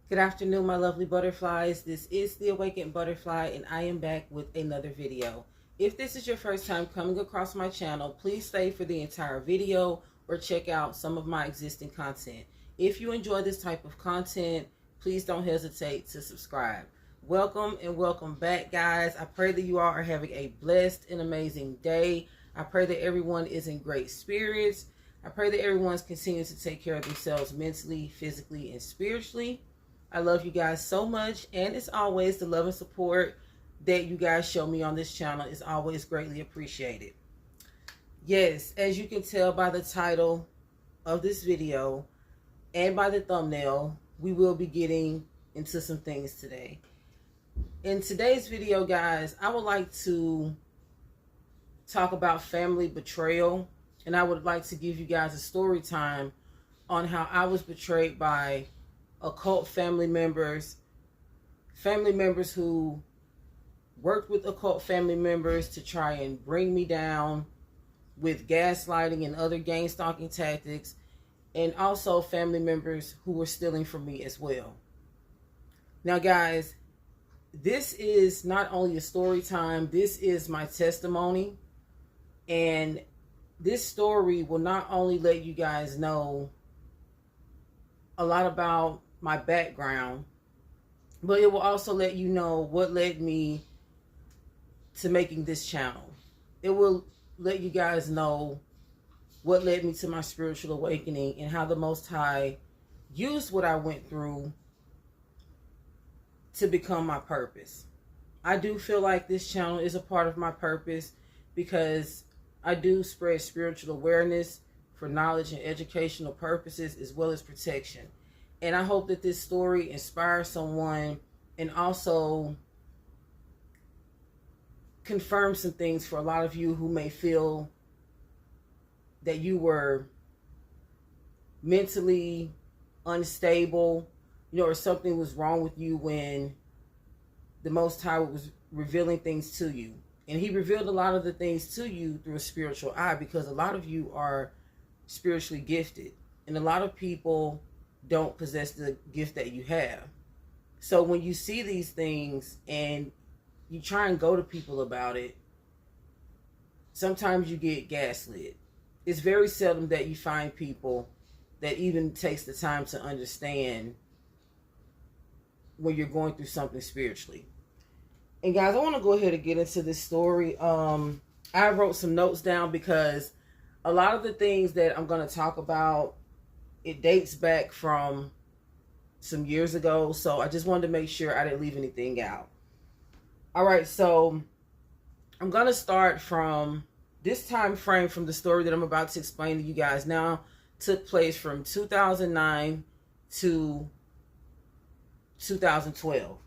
Good afternoon, my lovely butterflies. This is the Awakened Butterfly, and I am back with another video. If this is your first time coming across my channel, please stay for the entire video or check out some of my existing content. If you enjoy this type of content, please don't hesitate to subscribe. Welcome and welcome back, guys. I pray that you all are having a blessed and amazing day. I pray that everyone is in great spirits. I pray that everyone's continuing to take care of themselves mentally, physically, and spiritually. I love you guys so much, and as always, the love and support that you guys show me on this channel is always greatly appreciated. Yes, as you can tell by the title of this video and by the thumbnail, we will be getting into some things today. In today's video, guys, I would like to talk about family betrayal, and I would like to give you guys a story time on how I was betrayed by occult family members who worked with occult family members to try and bring me down with gaslighting and other gangstalking tactics, and also family members who were stealing from me as well. Now, guys, this is not only a story time, this is my testimony, and this story will not only let you guys know a lot about my background, but it will also let you know what led me to making this channel. It will let you guys know what led me to my spiritual awakening and how the Most High used what I went through to become my purpose. I do feel like this channel is a part of my purpose because I do spread spiritual awareness for knowledge and educational purposes as well as protection. And I hope that this story inspires someone and also confirms some things for a lot of you who may feel that you were mentally unstable, or something was wrong with you when the Most High was revealing things to you. And he revealed a lot of the things to you through a spiritual eye, because a lot of you are spiritually gifted. And a lot of people don't possess the gift that you have. So when you see these things and you try and go to people about it, sometimes you get gaslit. It's very seldom that you find people that even takes the time to understand when you're going through something spiritually. And guys, I want to go ahead and get into this story. I wrote some notes down because a lot of the things that I'm going to talk about, it dates back from some years ago, so I just wanted to make sure I didn't leave anything out. All right, so I'm going to start from this time frame. From the story that I'm about to explain to you guys now took place from 2009 to 2012.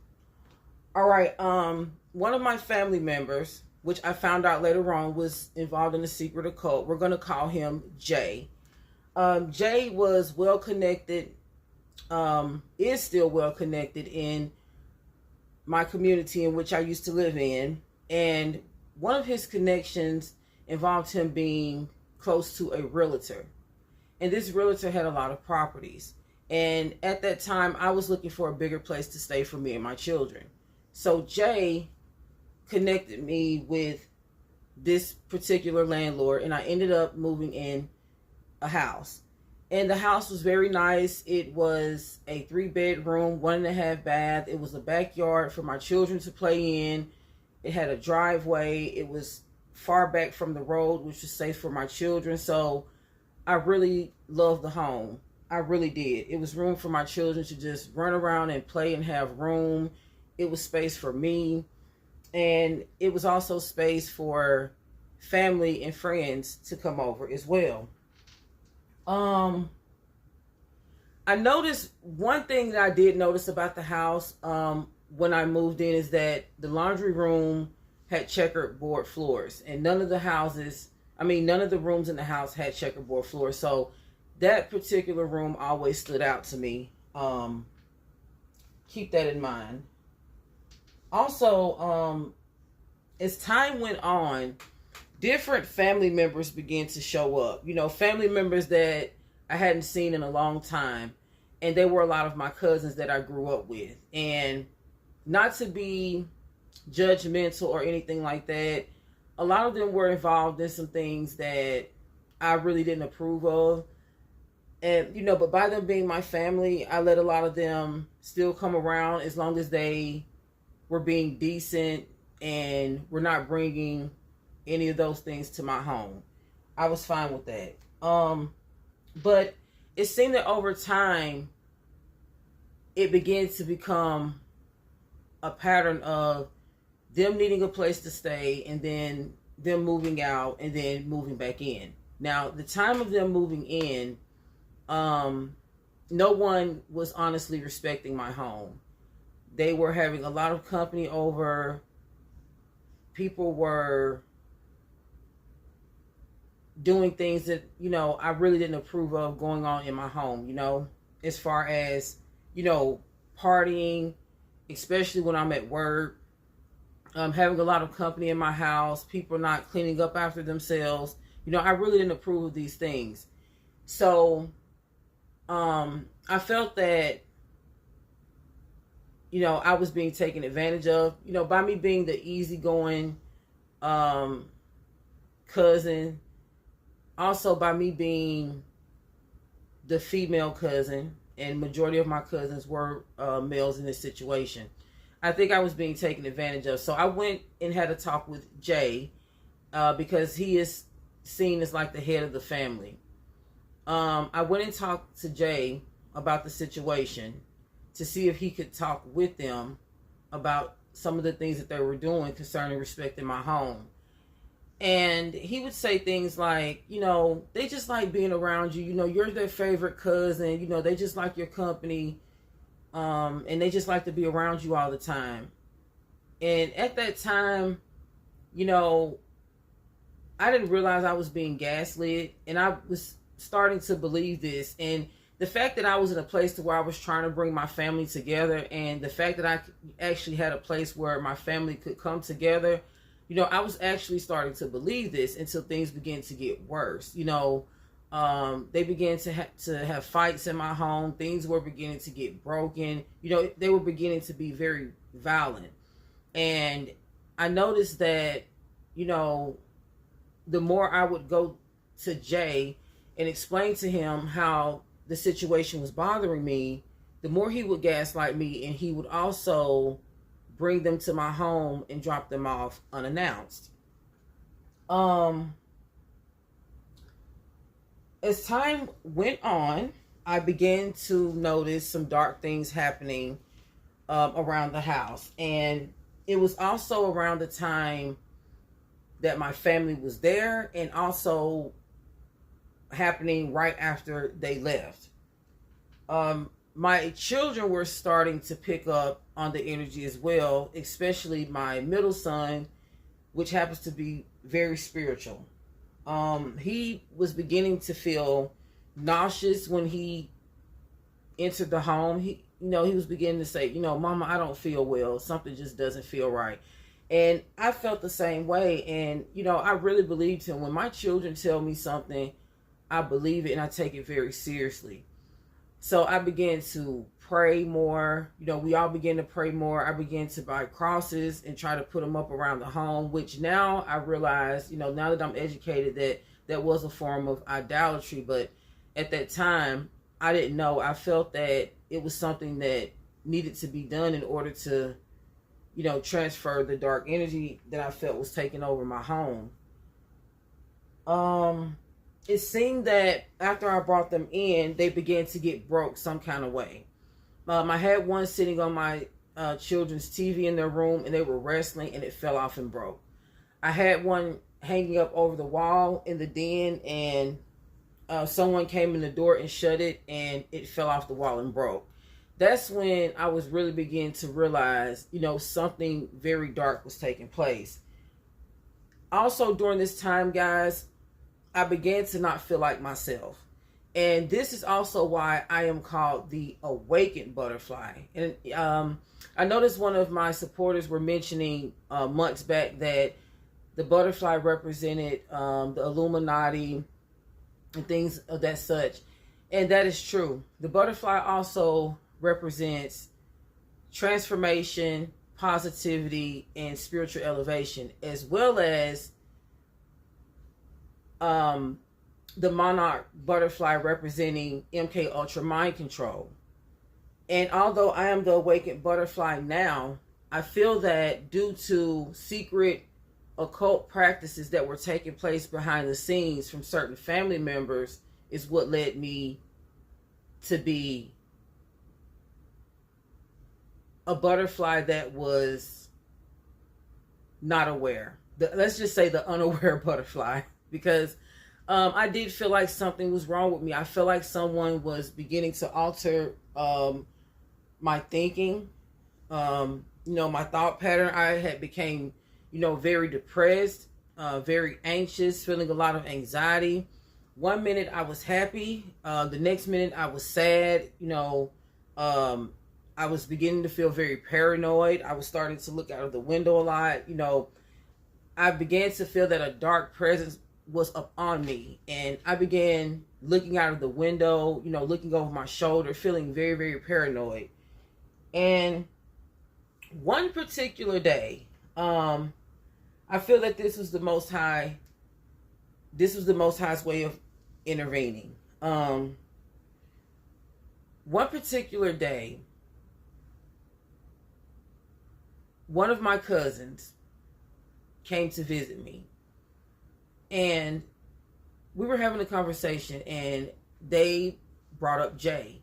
All right, one of my family members, which I found out later on was involved in a secret occult, we're going to call him Jay. Jay was well connected, is still well connected in my community in which I used to live in. And one of his connections involved him being close to a realtor. And this realtor had a lot of properties. And at that time, I was looking for a bigger place to stay for me and my children. So Jay connected me with this particular landlord, and I ended up moving in a house. And the house was very nice. It was a 3-bedroom, 1.5 bath. It was a backyard for my children to play in. It had a driveway. It was far back from the road, which was safe for my children. So I really loved the home. I really did. It was room for my children to just run around and play and have room. It was space for me. And it was also space for family and friends to come over as well. I noticed one thing that I did notice about the house when I moved in is that the laundry room had checkerboard floors, and none of the rooms in the house had checkerboard floors. So that particular room always stood out to me. Keep that in mind. Also, as time went on, different family members began to show up. Family members that I hadn't seen in a long time. and they were a lot of my cousins that I grew up with. And not to be judgmental or anything like that, a lot of them were involved in some things that I really didn't approve of. And, you know, but by them being my family, I let a lot of them still come around as long as they were being decent and were not bringing any of those things to my home. I was fine with that. But it seemed that over time, it began to become a pattern of them needing a place to stay and then them moving out and then moving back in. Now, the time of them moving in, no one was honestly respecting my home. They were having a lot of company over. People were doing things that, you know, I really didn't approve of going on in my home, you know, as far as, you know, partying, especially when I'm at work, having a lot of company in my house, people not cleaning up after themselves. You know, I really didn't approve of these things. So, I felt that, you know, I was being taken advantage of, you know, by me being the easygoing, cousin. Also by me being the female cousin, and majority of my cousins were males in this situation. I think I was being taken advantage of. So I went and had a talk with Jay, because he is seen as like the head of the family. I went and talked to Jay about the situation to see if he could talk with them about some of the things that they were doing concerning respecting my home. And he would say things like, you know, they just like being around you. You know, you're their favorite cousin. You know, they just like your company. And they just like to be around you all the time. And at that time, you know, I didn't realize I was being gaslit. And I was starting to believe this. And the fact that I was in a place to where I was trying to bring my family together, and the fact that I actually had a place where my family could come together, you know, I was actually starting to believe this until things began to get worse. You know, they began to have fights in my home. Things were beginning to get broken. You know, they were beginning to be very violent. And I noticed that, you know, the more I would go to Jay and explain to him how the situation was bothering me, the more he would gaslight me, and he would also bring them to my home and drop them off unannounced. As time went on, I began to notice some dark things happening around the house. And it was also around the time that my family was there, and also happening right after they left. My children were starting to pick up on the energy as well, especially my middle son, which happens to be very spiritual. He was beginning to feel nauseous when he entered the home. He was beginning to say, you know, Mama, I don't feel well. Something just doesn't feel right. And I felt the same way. And, you know, I really believed him. When my children tell me something, I believe it and I take it very seriously. So I began to pray more. You know, we all began to pray more. I began to buy crosses and try to put them up around the home, which now I realize, you know, now that I'm educated, that that was a form of idolatry. But at that time, I didn't know. I felt that it was something that needed to be done in order to, you know, transfer the dark energy that I felt was taking over my home. It seemed that after I brought them in, they began to get broke some kind of way. I had one sitting on my children's TV in their room, and they were wrestling, and it fell off and broke. I had one hanging up over the wall in the den, and someone came in the door and shut it, and it fell off the wall and broke. That's when I was really beginning to realize, you know, something very dark was taking place. Also, during this time, guys, I began to not feel like myself. And this is also why I am called the awakened butterfly. And I noticed one of my supporters were mentioning months back that the butterfly represented the Illuminati and things of that such. And that is true. The butterfly also represents transformation, positivity, and spiritual elevation, as well as the monarch butterfly representing MK Ultra mind control. And although I am the awakened butterfly now, I feel that due to secret occult practices that were taking place behind the scenes from certain family members is what led me to be a butterfly that was not aware. Let's just say the unaware butterfly, because I did feel like something was wrong with me. I feel like someone was beginning to alter my thinking, my thought pattern. I had became, very depressed, very anxious, feeling a lot of anxiety. One minute I was happy, the next minute I was sad. I was beginning to feel very paranoid. I was starting to look out of the window a lot. I began to feel that a dark presence was up on me, and I began looking out of the window, looking over my shoulder, feeling very, very paranoid. And one particular day, I feel that this was the Most High. This was the Most High's way of intervening. One particular day, one of my cousins came to visit me, and we were having a conversation, and they brought up Jay,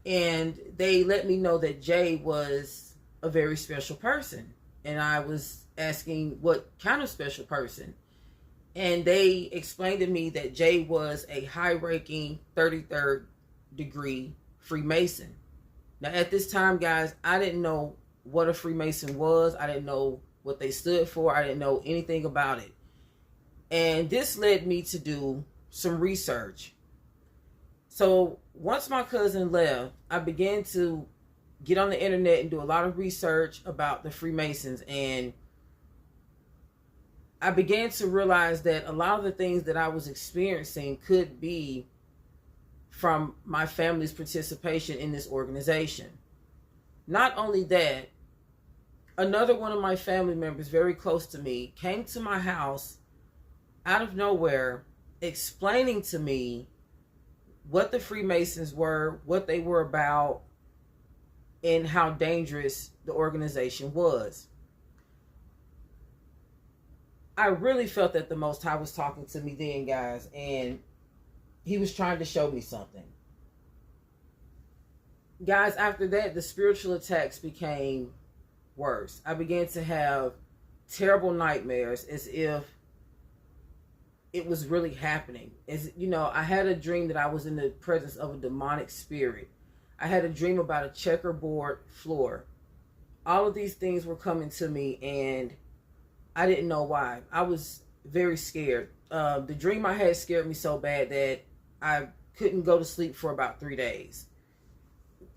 and they let me know that Jay was a very special person. And I was asking what kind of special person, and they explained to me that Jay was a high-ranking 33rd degree Freemason. Now, at this time, guys, I didn't know what a Freemason was. I didn't know what they stood for. I didn't know anything about it. And this led me to do some research. So once my cousin left, I began to get on the internet and do a lot of research about the Freemasons. And I began to realize that a lot of the things that I was experiencing could be from my family's participation in this organization. Not only that, another one of my family members very close to me came to my house out of nowhere, explaining to me what the Freemasons were, what they were about, and how dangerous the organization was. I really felt that the Most High was talking to me then, guys, and he was trying to show me something. Guys, after that, the spiritual attacks became worse. I began to have terrible nightmares, as if it was really happening. I had a dream that I was in the presence of a demonic spirit. I had a dream about a checkerboard floor. All of these things were coming to me, and I didn't know why. I was very scared. The dream I had scared me so bad that I couldn't go to sleep for about 3 days.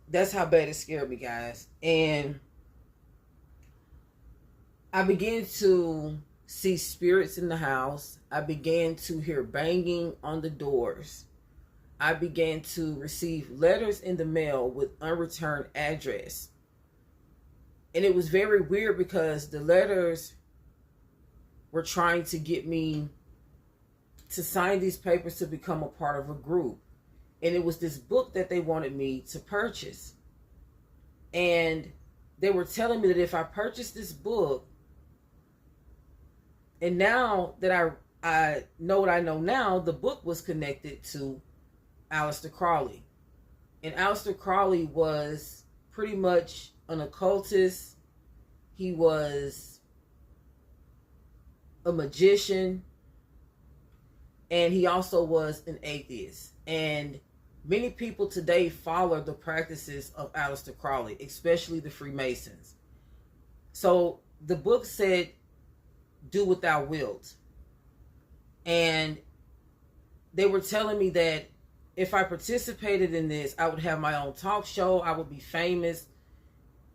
That's how bad it scared me, guys. And I began to see spirits in the house. I began to hear banging on the doors. I began to receive letters in the mail with unreturned address. And it was very weird because the letters were trying to get me to sign these papers to become a part of a group. And it was this book that they wanted me to purchase. And they were telling me that if I purchased this book, and now that I know what I know now, the book was connected to Aleister Crowley. And Aleister Crowley was pretty much an occultist. He was a magician. And he also was an atheist. And many people today follow the practices of Aleister Crowley, especially the Freemasons. So the book said, "Do what thou wilt." And they were telling me that if I participated in this, I would have my own talk show. I would be famous.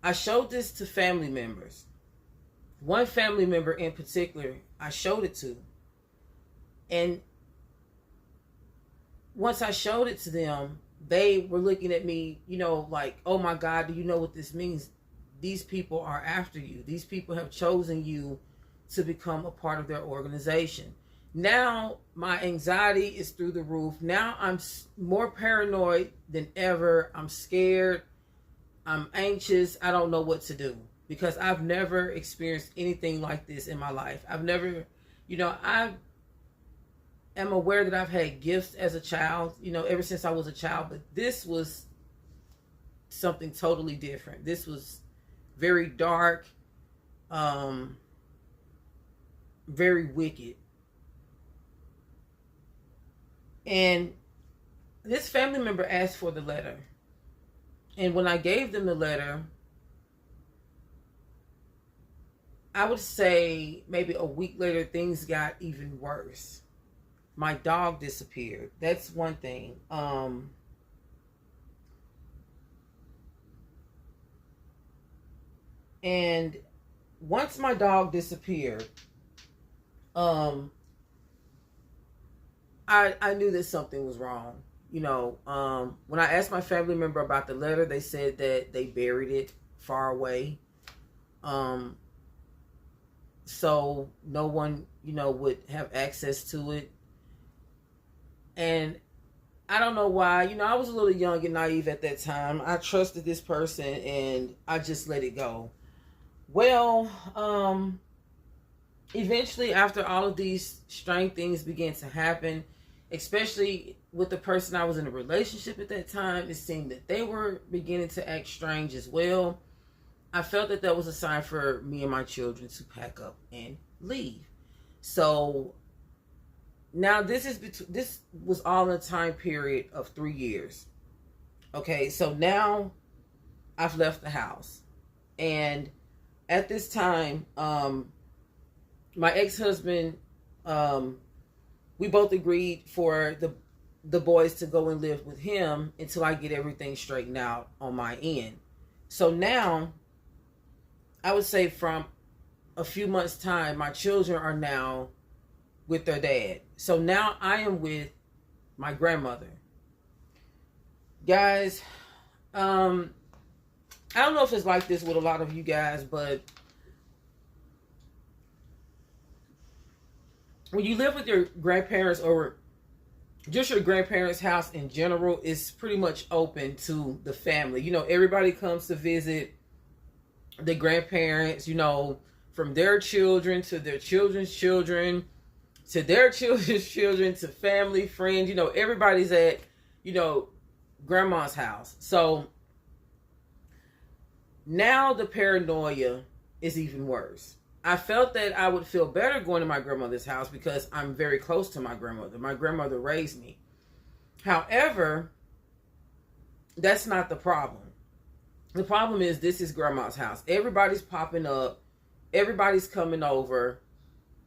I showed this to family members. One family member in particular, I showed it to. And once I showed it to them, they were looking at me, you know, like, oh my God, do you know what this means? These people are after you. These people have chosen you to become a part of their organization. Now my anxiety is through the roof. Now I'm more paranoid than ever. I'm scared. I'm anxious. I don't know what to do because I've never experienced anything like this in my life. I've never, you know, I am aware that I've had gifts as a child, you know, ever since I was a child, but this was something totally different. This was very dark, very wicked. And this family member asked for the letter. And when I gave them the letter, I would say maybe a week later, things got even worse. My dog disappeared. That's one thing. And once my dog disappeared, I knew that something was wrong. You know, when I asked my family member about the letter, they said that they buried it far away. So no one, you know, would have access to it. And I don't know why, you know, I was a little young and naive at that time. I trusted this person and I just let it go. Well, eventually after all of these strange things began to happen, especially with the person I was in a relationship at that time, it seemed that they were beginning to act strange as well. I felt that that was a sign for me and my children to pack up and leave. So now this was all in a time period of 3 years. Okay, so now I've left the house. And at this time, my ex-husband, we both agreed for the boys to go and live with him until I get everything straightened out on my end. So now, I would say from a few months' time, my children are now with their dad. So now I am with my grandmother. Guys, I don't know if it's like this with a lot of you guys, but when you live with your grandparents or just your grandparents' house in general, is pretty much open to the family. You know, everybody comes to visit the grandparents, you know, from their children to their children's children to their children's children to family, friends. You know, everybody's at, you know, grandma's house. So now the paranoia is even worse. I felt that I would feel better going to my grandmother's house because I'm very close to my grandmother. My grandmother raised me. However, that's not the problem. The problem is this is grandma's house. Everybody's popping up. Everybody's coming over.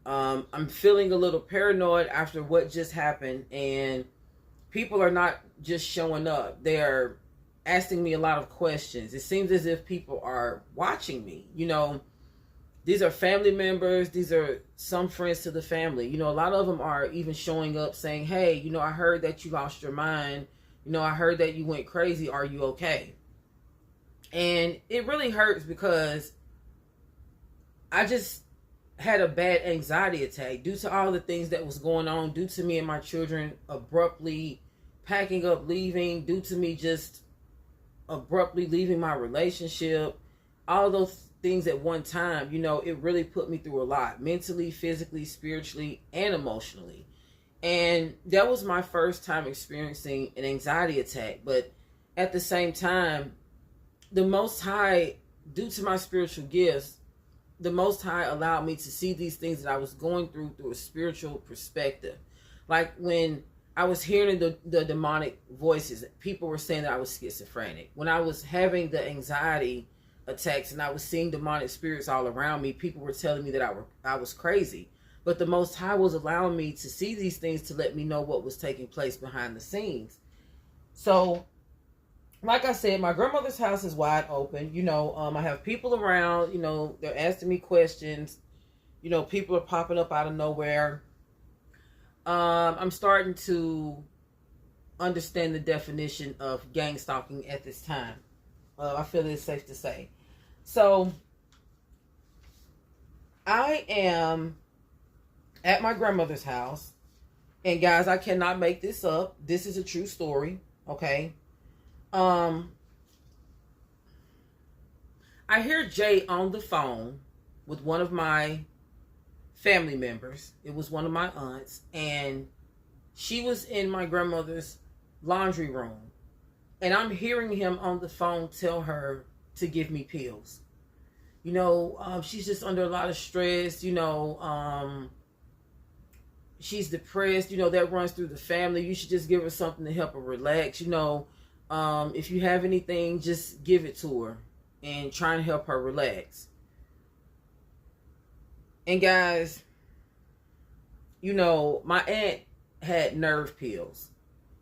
I'm feeling a little paranoid after what just happened. And people are not just showing up. They're asking me a lot of questions. It seems as if people are watching me. You know, these are family members. These are some friends to the family. You know, a lot of them are even showing up saying, hey, you know, I heard that you lost your mind. You know, I heard that you went crazy. Are you okay? And it really hurts because I just had a bad anxiety attack due to all the things that was going on, due to me and my children abruptly packing up, leaving, due to me just abruptly leaving my relationship. All those things at one time, you know, it really put me through a lot, mentally, physically, spiritually, and emotionally. And that was my first time experiencing an anxiety attack. But at the same time, the Most High, due to my spiritual gifts, the Most High allowed me to see these things that I was going through a spiritual perspective. Like when I was hearing the demonic voices, people were saying that I was schizophrenic. When I was having the anxiety attacks and I was seeing demonic spirits all around me, people were telling me that I was crazy. But the Most High was allowing me to see these things to let me know what was taking place behind the scenes. So, like I said, my grandmother's house is wide open. You know, I have people around. You know, they're asking me questions. You know, people are popping up out of nowhere. I'm starting to understand the definition of gang stalking at this time. I feel it's safe to say. So I am at my grandmother's house, and guys, I cannot make this up. This is a true story. Okay. I hear Jay on the phone with one of my family members. It was one of my aunts, and she was in my grandmother's laundry room, and I'm hearing him on the phone tell her to give me pills. She's just under a lot of stress. She's depressed. That runs through the family. You should just give her something to help her relax. If you have anything, just give it to her and try and help her relax. And guys, my aunt had nerve pills,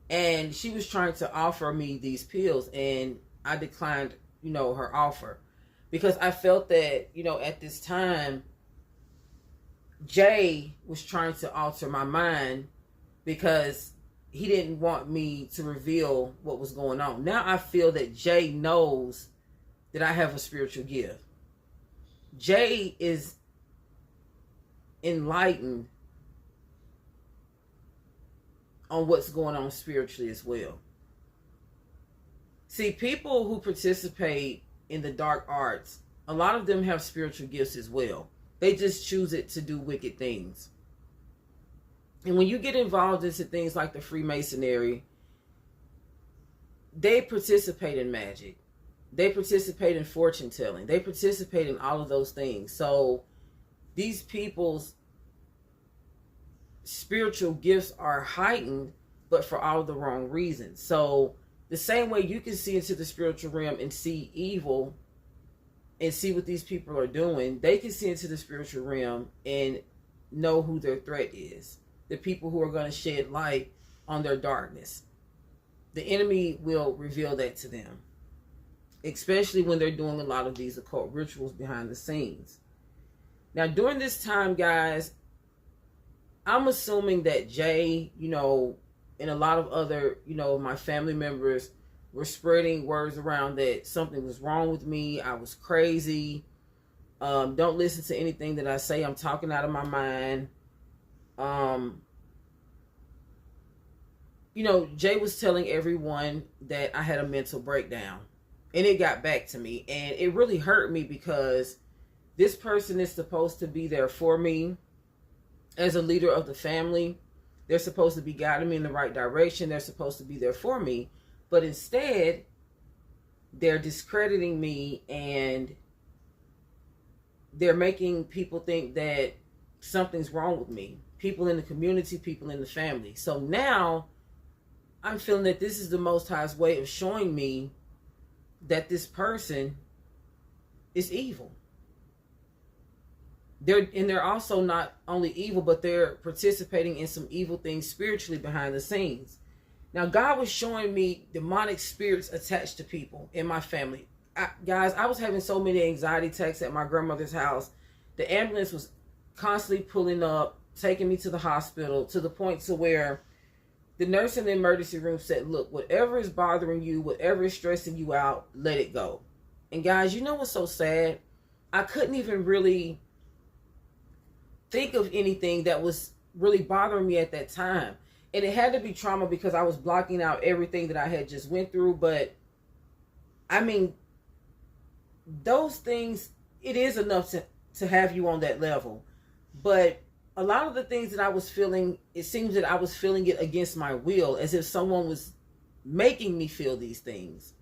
and she was trying to offer me these pills, and I declined, her offer, because I felt that, at this time, Jay was trying to alter my mind because he didn't want me to reveal what was going on. Now I feel that Jay knows that I have a spiritual gift. Jay is enlightened on what's going on spiritually as well. See, people who participate in the dark arts, a lot of them have spiritual gifts as well. They just choose it to do wicked things. And when you get involved into things like the Freemasonry, they participate in magic. They participate in fortune telling. They participate in all of those things. So these people's spiritual gifts are heightened, but for all the wrong reasons. So the same way you can see into the spiritual realm and see evil and see what these people are doing, they can see into the spiritual realm and know who their threat is. The people who are going to shed light on their darkness. The enemy will reveal that to them, especially when they're doing a lot of these occult rituals behind the scenes. Now, during this time, guys, I'm assuming that Jay, and a lot of other, my family members were spreading words around that something was wrong with me. I was crazy. Don't listen to anything that I say. I'm talking out of my mind. Jay was telling everyone that I had a mental breakdown, and it got back to me, and it really hurt me because this person is supposed to be there for me as a leader of the family. They're supposed to be guiding me in the right direction. They're supposed to be there for me, but instead they're discrediting me, and they're making people think that something's wrong with me. People in the community, people in the family. So now I'm feeling that this is the Most High's way of showing me that this person is evil. They're also not only evil, but they're participating in some evil things spiritually behind the scenes. Now, God was showing me demonic spirits attached to people in my family. Guys, I was having so many anxiety attacks at my grandmother's house. The ambulance was constantly pulling up, taking me to the hospital, to the point to where the nurse in the emergency room said, look, whatever is bothering you, whatever is stressing you out, let it go. And guys, you know what's so sad? I couldn't even really think of anything that was really bothering me at that time. And it had to be trauma because I was blocking out everything that I had just went through. But I mean, those things, it is enough to have you on that level. But a lot of the things that I was feeling, it seems that I was feeling it against my will, as if someone was making me feel these things.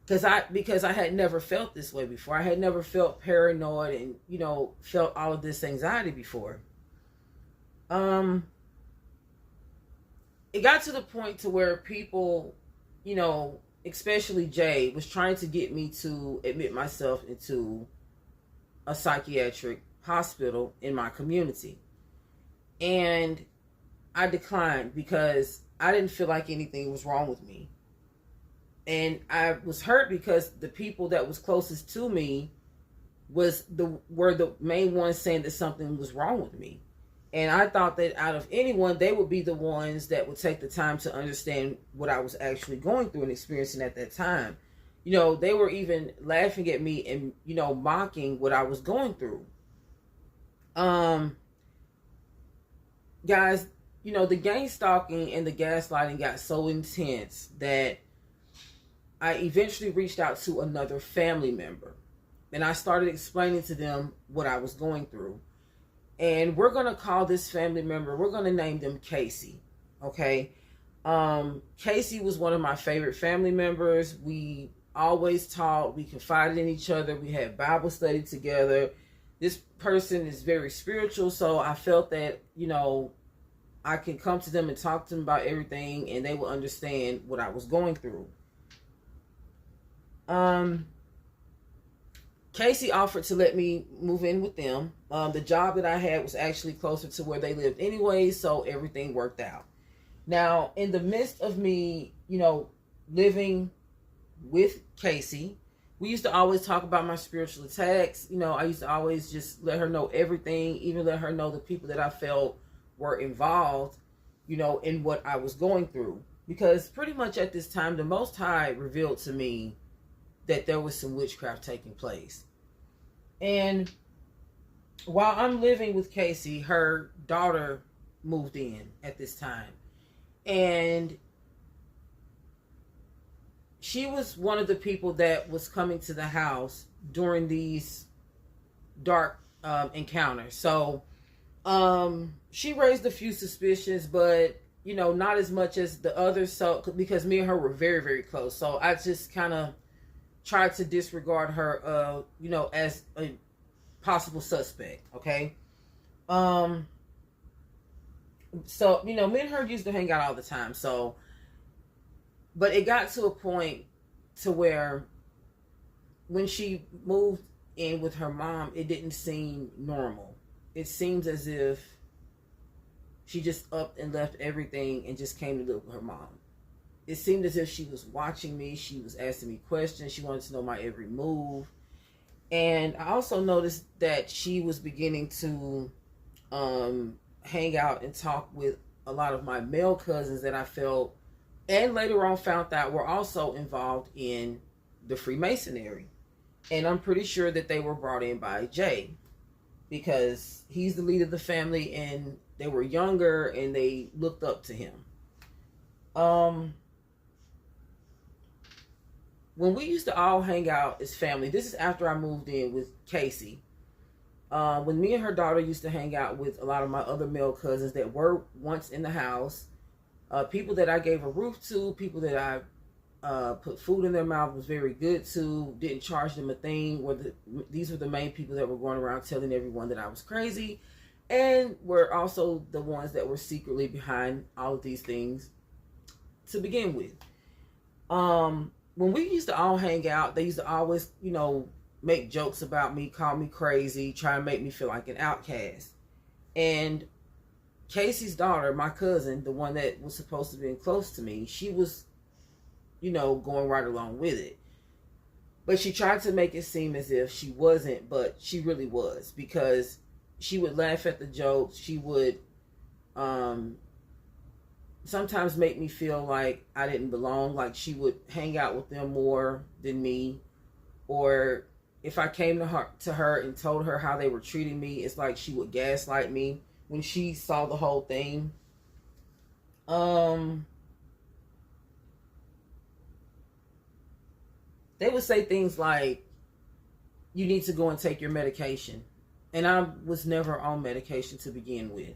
Because I had never felt this way before. I had never felt paranoid and, felt all of this anxiety before. It got to the point to where people, especially Jay, was trying to get me to admit myself into a psychiatric hospital in my community. And I declined because I didn't feel like anything was wrong with me. And I was hurt because the people that was closest to me were the main ones saying that something was wrong with me. And I thought that out of anyone, they would be the ones that would take the time to understand what I was actually going through and experiencing at that time. You know, they were even laughing at me and, you know, mocking what I was going through. Guys, you know, the gang stalking and the gaslighting got so intense that I eventually reached out to another family member. And I started explaining to them what I was going through. And we're going to call this family member, we're going to name them Casey. Okay? Casey was one of my favorite family members. We always talked. We confided in each other. We had Bible study together. This person is very spiritual, so I felt that, you know, I can come to them and talk to them about everything, and they will understand what I was going through. Casey offered to let me move in with them. The job that I had was actually closer to where they lived anyway, so everything worked out. Now, in the midst of me, you know, living with Casey, we used to always talk about my spiritual attacks. You know, I used to always just let her know everything, even let her know the people that I felt were involved, you know, in what I was going through. Because pretty much at this time, the Most High revealed to me that there was some witchcraft taking place. And while I'm living with Casey, her daughter moved in at this time. And she was one of the people that was coming to the house during these dark encounters. So she raised a few suspicions, but, you know, not as much as the others. So, because me and her were very, very close. So I just kind of tried to disregard her, you know, as a possible suspect. Okay. So, you know, me and her used to hang out all the time. So, but it got to a point to where when she moved in with her mom, it didn't seem normal. It seems as if she just upped and left everything and just came to live with her mom. It seemed as if she was watching me. She was asking me questions. She wanted to know my every move. And I also noticed that she was beginning to hang out and talk with a lot of my male cousins that I felt, and later on found out, were also involved in the Freemasonry. And I'm pretty sure that they were brought in by Jay, because he's the lead of the family and they were younger and they looked up to him. When we used to all hang out as family, this is after I moved in with Casey. When me and her daughter used to hang out with a lot of my other male cousins that were once in the house, people that I gave a roof to, people that I put food in their mouth, was very good to, didn't charge them a thing. These were the main people that were going around telling everyone that I was crazy, and were also the ones that were secretly behind all of these things to begin with. When we used to all hang out, they used to always, you know, make jokes about me, call me crazy, try and make me feel like an outcast. And Casey's daughter, my cousin, the one that was supposed to be close to me, she was, you know, going right along with it. But she tried to make it seem as if she wasn't, but she really was, because she would laugh at the jokes. She would sometimes make me feel like I didn't belong, like she would hang out with them more than me. Or if I came to her and told her how they were treating me, it's like she would gaslight me when she saw the whole thing. They would say things like, you need to go and take your medication. And I was never on medication to begin with.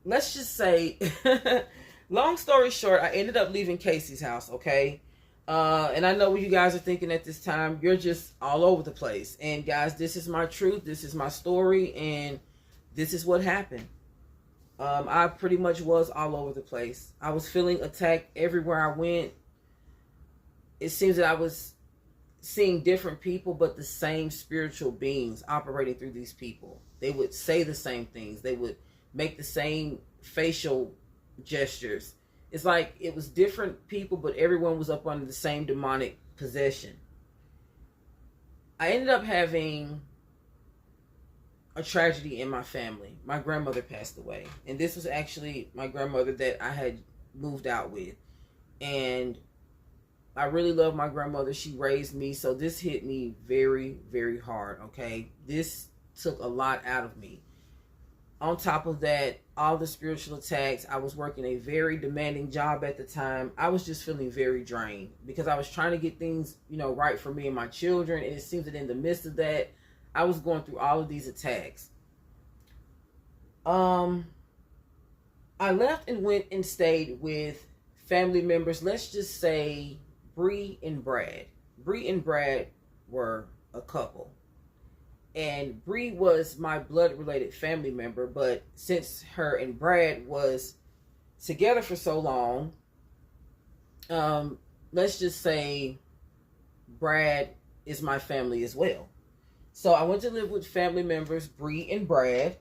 Let's just say, long story short, I ended up leaving Casey's house, okay? And I know what you guys are thinking at this time. You're just all over the place. And guys, this is my truth. This is my story. And this is what happened. I pretty much was all over the place. I was feeling attacked everywhere I went. It seems that I was seeing different people, but the same spiritual beings operating through these people. They would say the same things. They would make the same facial gestures. It's like it was different people, but everyone was up under the same demonic possession. I ended up having a tragedy in my family. My grandmother passed away, and this was actually my grandmother that I had moved out with, and I really love my grandmother. She raised me, so this hit me very, very hard. Okay, this took a lot out of me. On top of that, all the spiritual attacks. I was working a very demanding job at the time. I was just feeling very drained because I was trying to get things, right for me and my children. And it seems that in the midst of that, I was going through all of these attacks. I left and went and stayed with family members. Let's just say Bree and Brad. Bree and Brad were a couple. And Bree was my blood-related family member, but since her and Brad was together for so long, let's just say Brad is my family as well. So I went to live with family members, Bree and Brad,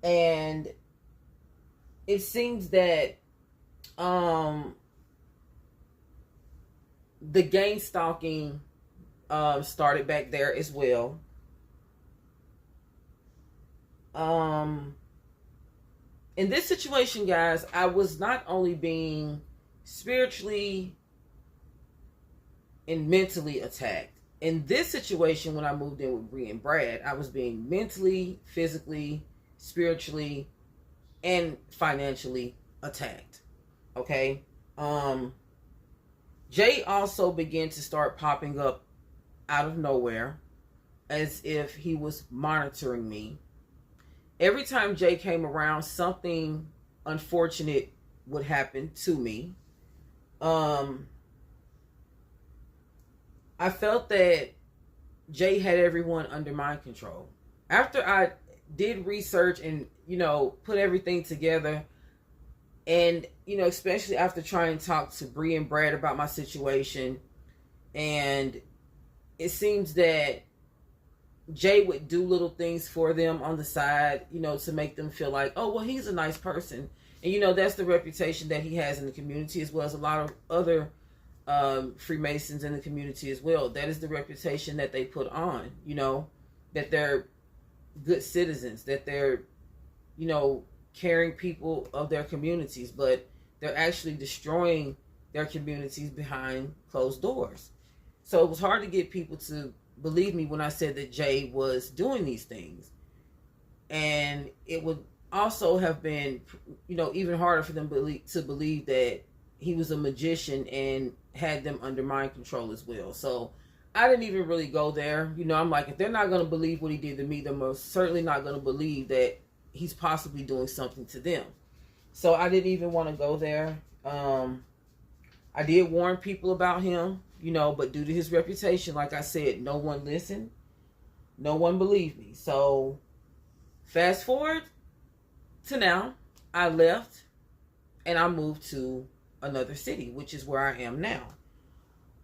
and it seems that the Gangstalking started back there as well. In this situation, guys, I was not only being spiritually and mentally attacked. In this situation, when I moved in with Bree and Brad, I was being mentally, physically, spiritually, and financially attacked. Okay? Jay also began to start popping up out of nowhere as if he was monitoring me. Every time Jay came around, something unfortunate would happen to me. I felt that Jay had everyone under mind control. After I did research and, put everything together, and, especially after trying to talk to Bree and Brad about my situation, and it seems that Jay would do little things for them on the side, to make them feel like, oh, well, he's a nice person. And, that's the reputation that he has in the community, as well as a lot of other Freemasons in the community as well. That is the reputation that they put on, that they're good citizens, that they're, caring people of their communities, but they're actually destroying their communities behind closed doors. So it was hard to get people to believe me when I said that Jay was doing these things. And it would also have been, even harder for them to believe that he was a magician and had them under mind control as well. So I didn't even really go there. I'm like, if they're not going to believe what he did to me, they're most certainly not going to believe that he's possibly doing something to them. So I didn't even want to go there. I did warn people about him, but due to his reputation, like I said, no one listened. No one believed me. So fast forward to now, I left and I moved to another city, which is where I am now.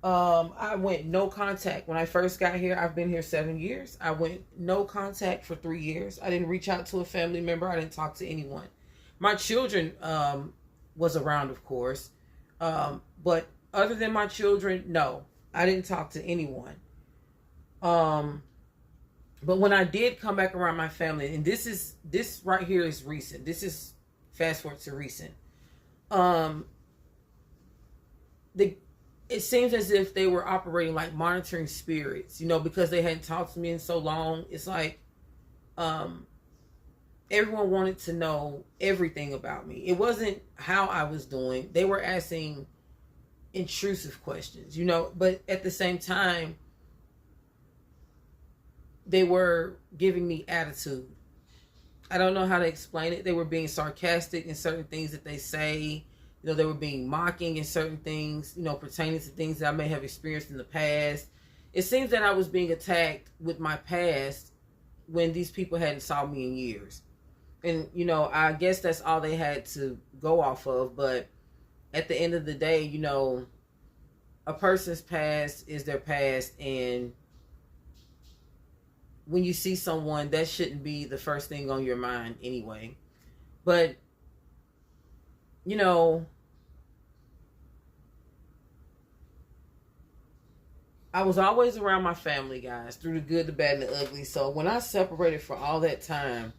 I went no contact. When I first got here, I've been here 7 years. I went no contact for 3 years. I didn't reach out to a family member. I didn't talk to anyone. My children was around, of course. But other than my children, no. I didn't talk to anyone. But when I did come back around my family, and this right here is recent. This is fast forward to recent. It seems as if they were operating like monitoring spirits, because they hadn't talked to me in so long. It's like everyone wanted to know everything about me. It wasn't how I was doing. They were asking intrusive questions, but at the same time, they were giving me attitude. I don't know how to explain it. They were being sarcastic in certain things that they say. They were being mocking in certain things, pertaining to things that I may have experienced in the past. It seems that I was being attacked with my past when these people hadn't saw me in years. And, I guess that's all they had to go off of. But at the end of the day, a person's past is their past. And when you see someone, that shouldn't be the first thing on your mind anyway. But, I was always around my family, guys, through the good, the bad, and the ugly. So when I separated for all that time,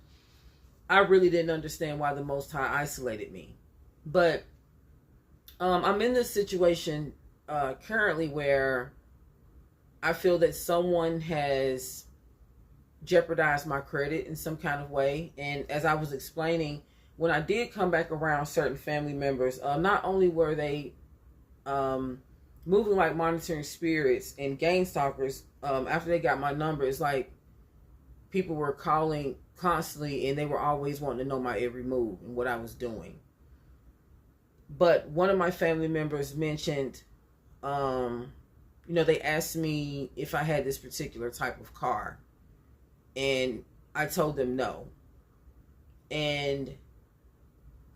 I really didn't understand why the Most High isolated me. But I'm in this situation currently where I feel that someone has jeopardized my credit in some kind of way. And as I was explaining, when I did come back around certain family members, not only were they moving like monitoring spirits and Gangstalkers, after they got my number, it's like people were calling constantly and they were always wanting to know my every move and what I was doing. But one of my family members mentioned, they asked me if I had this particular type of car. And I told them no. And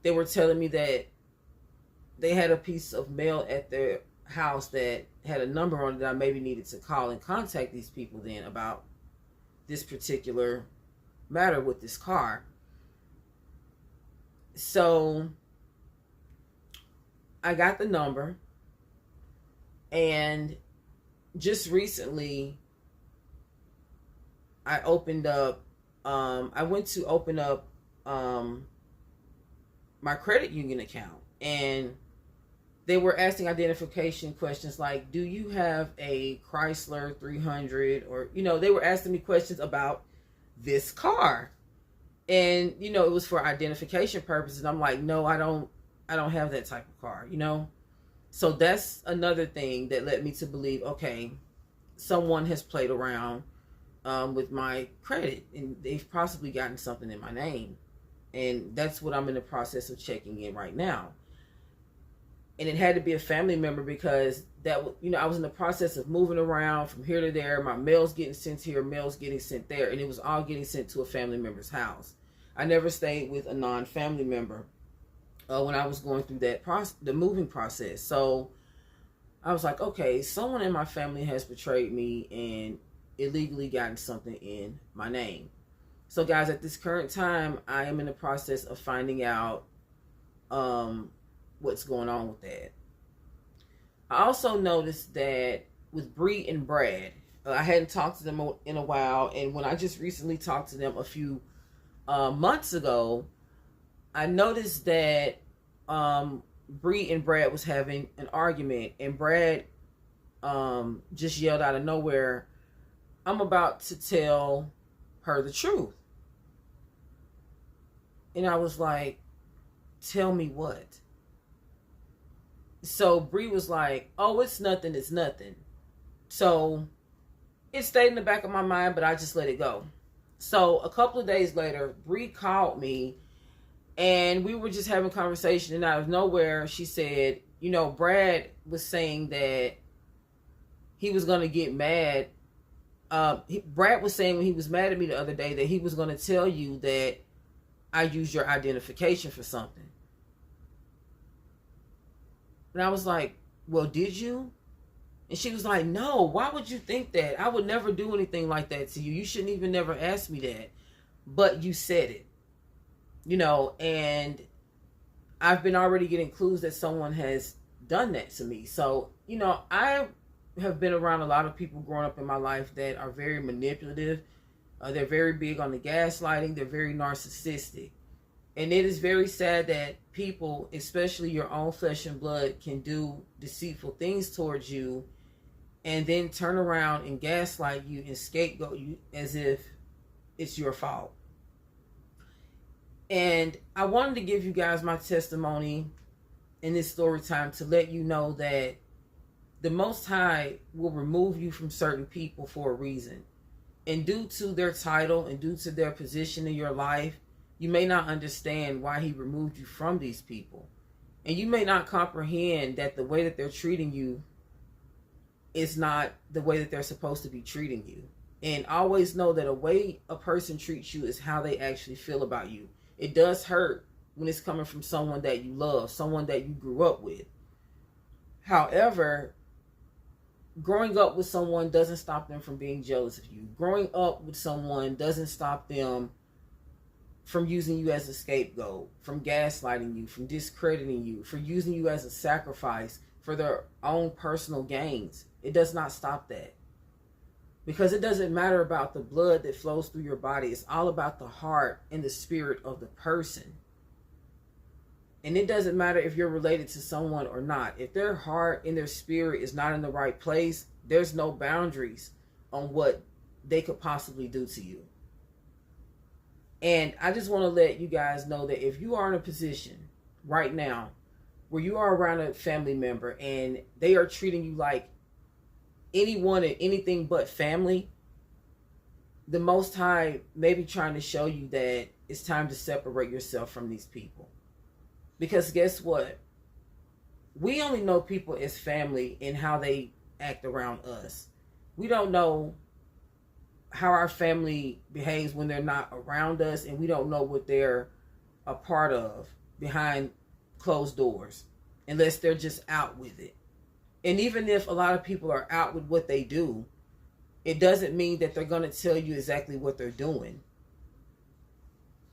they were telling me that they had a piece of mail at their house that had a number on it that I maybe needed to call and contact these people then about this particular matter with this car. So I got the number, and just recently I opened up, I went to open up my credit union account, and they were asking identification questions like, do you have a Chrysler 300? Or, they were asking me questions about this car. And, it was for identification purposes. And I'm like, no, I don't have that type of car, So that's another thing that led me to believe, okay, someone has played around with my credit, and they've possibly gotten something in my name. And that's what I'm in the process of checking in right now. And it had to be a family member because that, I was in the process of moving around from here to there. My mail's getting sent here, mail's getting sent there, and it was all getting sent to a family member's house. I never stayed with a non-family member when I was going through that the moving process. So I was like, okay, someone in my family has betrayed me and illegally gotten something in my name. So guys, at this current time, I am in the process of finding out what's going on with that. I also noticed that with Bree and Brad, I hadn't talked to them in a while, and when I just recently talked to them a few months ago, I noticed that Bree and Brad was having an argument, and Brad just yelled out of nowhere, I'm about to tell her the truth. And I was like, tell me what? So Bree was like, oh, it's nothing, it's nothing. So it stayed in the back of my mind, but I just let it go. So a couple of days later, Bree called me, and we were just having a conversation, and out of nowhere, she said, Brad was saying that he was going to get mad. Brad was saying when he was mad at me the other day that he was going to tell you that I used your identification for something. And I was like, well, did you? And she was like, no, why would you think that? I would never do anything like that to you. You shouldn't even never ask me that. But you said it. And I've been already getting clues that someone has done that to me. So, I have been around a lot of people growing up in my life that are very manipulative. They're very big on the gaslighting. They're very narcissistic. And it is very sad that people, especially your own flesh and blood, can do deceitful things towards you and then turn around and gaslight you and scapegoat you as if it's your fault. And I wanted to give you guys my testimony in this story time to let you know that the Most High will remove you from certain people for a reason. And due to their title and due to their position in your life, you may not understand why he removed you from these people. And you may not comprehend that the way that they're treating you is not the way that they're supposed to be treating you. And always know that a way a person treats you is how they actually feel about you. It does hurt when it's coming from someone that you love, someone that you grew up with. However, growing up with someone doesn't stop them from being jealous of you. Growing up with someone doesn't stop them from using you as a scapegoat, from gaslighting you, from discrediting you, for using you as a sacrifice for their own personal gains. It does not stop that. Because it doesn't matter about the blood that flows through your body. It's all about the heart and the spirit of the person. And it doesn't matter if you're related to someone or not. If their heart and their spirit is not in the right place, there's no boundaries on what they could possibly do to you. And I just want to let you guys know that if you are in a position right now where you are around a family member and they are treating you like anyone and anything but family, the Most High may be trying to show you that it's time to separate yourself from these people. Because guess what? We only know people as family and how they act around us. We don't know how our family behaves when they're not around us, and we don't know what they're a part of behind closed doors, unless they're just out with it. And even if a lot of people are out with what they do, it doesn't mean that they're going to tell you exactly what they're doing.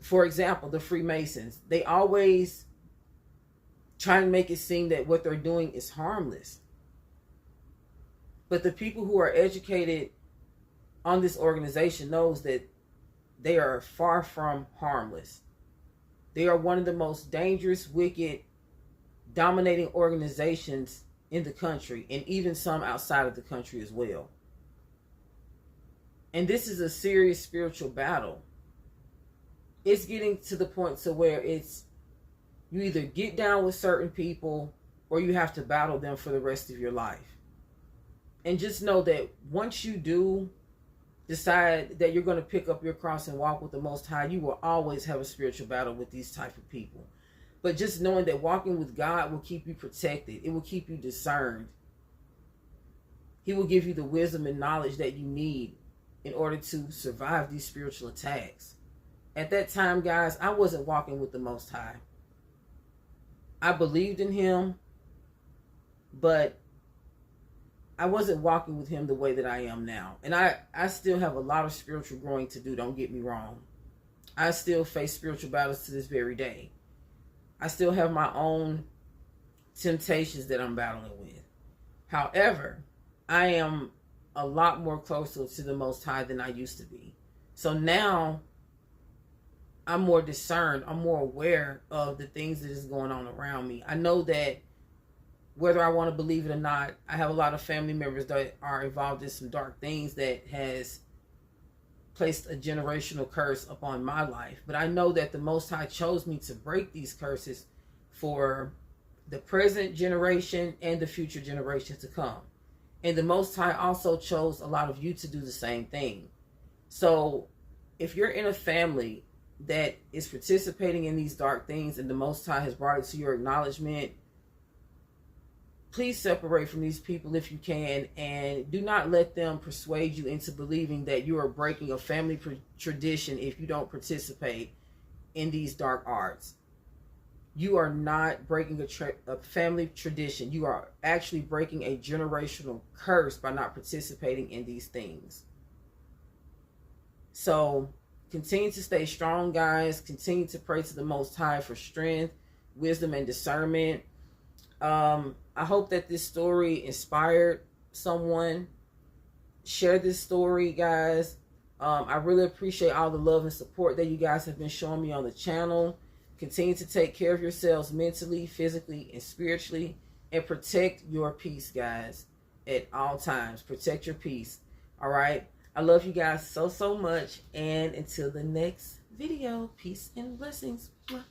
For example, the Freemasons, they always try to make it seem that what they're doing is harmless. But the people who are educated on this organization knows that they are far from harmless. They are one of the most dangerous, wicked, dominating organizations in the country, and even some outside of the country as well. And this is a serious spiritual battle. It's getting to the point to where it's you either get down with certain people or you have to battle them for the rest of your life. And just know that once you do decide that you're going to pick up your cross and walk with the Most High, you will always have a spiritual battle with these type of people. But just knowing that walking with God will keep you protected. It will keep you discerned. He will give you the wisdom and knowledge that you need in order to survive these spiritual attacks. At that time, guys, I wasn't walking with the Most High. I believed in Him, but I wasn't walking with Him the way that I am now. And I still have a lot of spiritual growing to do, don't get me wrong. I still face spiritual battles to this very day. I still have my own temptations that I'm battling with. However, I am a lot more closer to the Most High than I used to be. So now I'm more discerned. I'm more aware of the things that is going on around me. I know that whether I want to believe it or not, I have a lot of family members that are involved in some dark things that has placed a generational curse upon my life. But I know that the Most High chose me to break these curses for the present generation and the future generations to come. And the Most High also chose a lot of you to do the same thing. So if you're in a family that is participating in these dark things and the Most High has brought it to your acknowledgement, please separate from these people if you can, and do not let them persuade you into believing that you are breaking a family tradition if you don't participate in these dark arts. You are not breaking a family tradition. You are actually breaking a generational curse by not participating in these things. So continue to stay strong, guys. Continue to pray to the Most High for strength, wisdom, and discernment. I hope that this story inspired someone. Share this story, guys. I really appreciate all the love and support that you guys have been showing me on the channel. Continue to take care of yourselves mentally, physically, and spiritually. And protect your peace, guys, at all times. Protect your peace. All right? I love you guys so, so much. And until the next video, peace and blessings. Mwah.